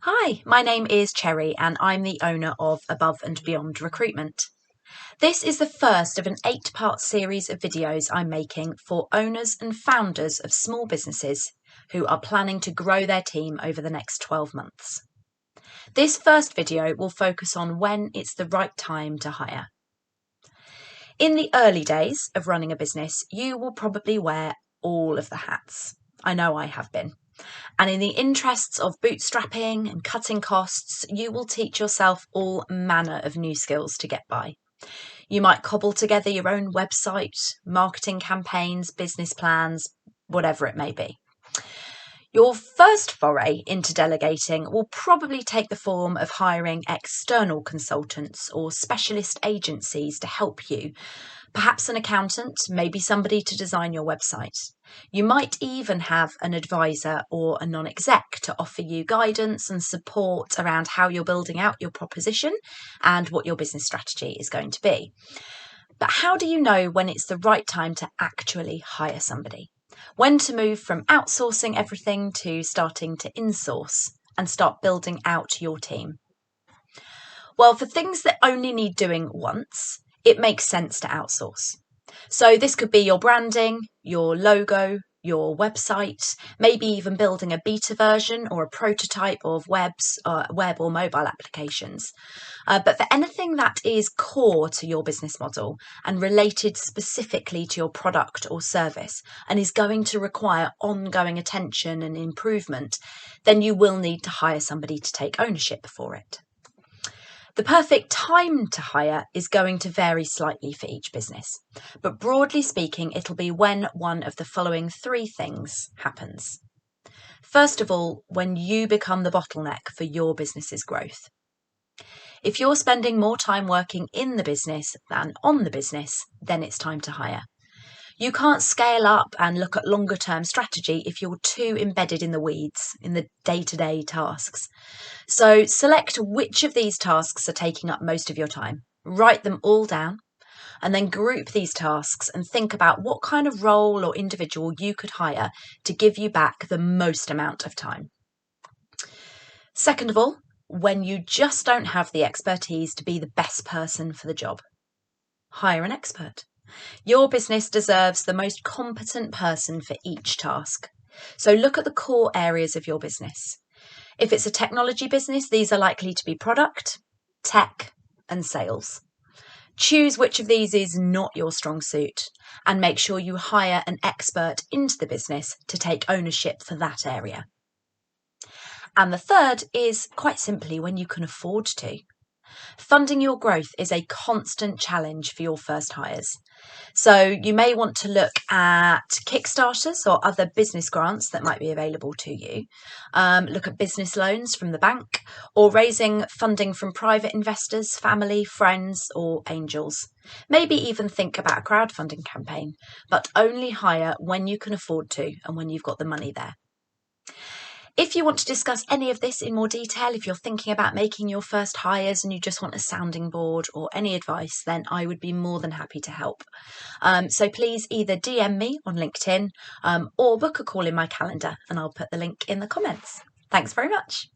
Hi, my name is Cherry and I'm the owner of Above and Beyond Recruitment. This is the first of an 8-part series of videos I'm making for owners and founders of small businesses who are planning to grow their team over the next 12 months. This first video will focus on when it's the right time to hire. In the early days of running a business, you will probably wear all of the hats. I know I have been. And in the interests of bootstrapping and cutting costs, you will teach yourself all manner of new skills to get by. You might cobble together your own website, marketing campaigns, business plans, whatever it may be. Your first foray into delegating will probably take the form of hiring external consultants or specialist agencies to help you. Perhaps an accountant, maybe somebody to design your website. You might even have an advisor or a non-exec to offer you guidance and support around how you're building out your proposition and what your business strategy is going to be. But how do you know when it's the right time to actually hire somebody? When to move from outsourcing everything to starting to insource and start building out your team? Well, for things that only need doing once, it makes sense to outsource. So this could be your branding, your logo, your website, maybe even building a beta version or a prototype of web or mobile applications. But for anything that is core to your business model and related specifically to your product or service and is going to require ongoing attention and improvement, then you will need to hire somebody to take ownership for it. The perfect time to hire is going to vary slightly for each business, but broadly speaking, it'll be when one of the following 3 things happens. First of all, when you become the bottleneck for your business's growth. If you're spending more time working in the business than on the business, then it's time to hire. You can't scale up and look at longer term strategy if you're too embedded in the weeds, in the day-to-day tasks. So select which of these tasks are taking up most of your time, write them all down, and then group these tasks and think about what kind of role or individual you could hire to give you back the most amount of time. Second of all, when you just don't have the expertise to be the best person for the job, hire an expert. Your business deserves the most competent person for each task. So look at the core areas of your business. If it's a technology business, these are likely to be product, tech, and sales. Choose which of these is not your strong suit and make sure you hire an expert into the business to take ownership for that area. And the third is quite simply when you can afford to. Funding your growth is a constant challenge for your first hires. So you may want to look at Kickstarters or other business grants that might be available to you. Look at business loans from the bank or raising funding from private investors, family, friends, or angels. Maybe even think about a crowdfunding campaign, but only hire when you can afford to and when you've got the money there. If you want to discuss any of this in more detail, if you're thinking about making your first hires and you just want a sounding board or any advice, then I would be more than happy to help. So please either DM me on LinkedIn or book a call in my calendar and I'll put the link in the comments. Thanks very much.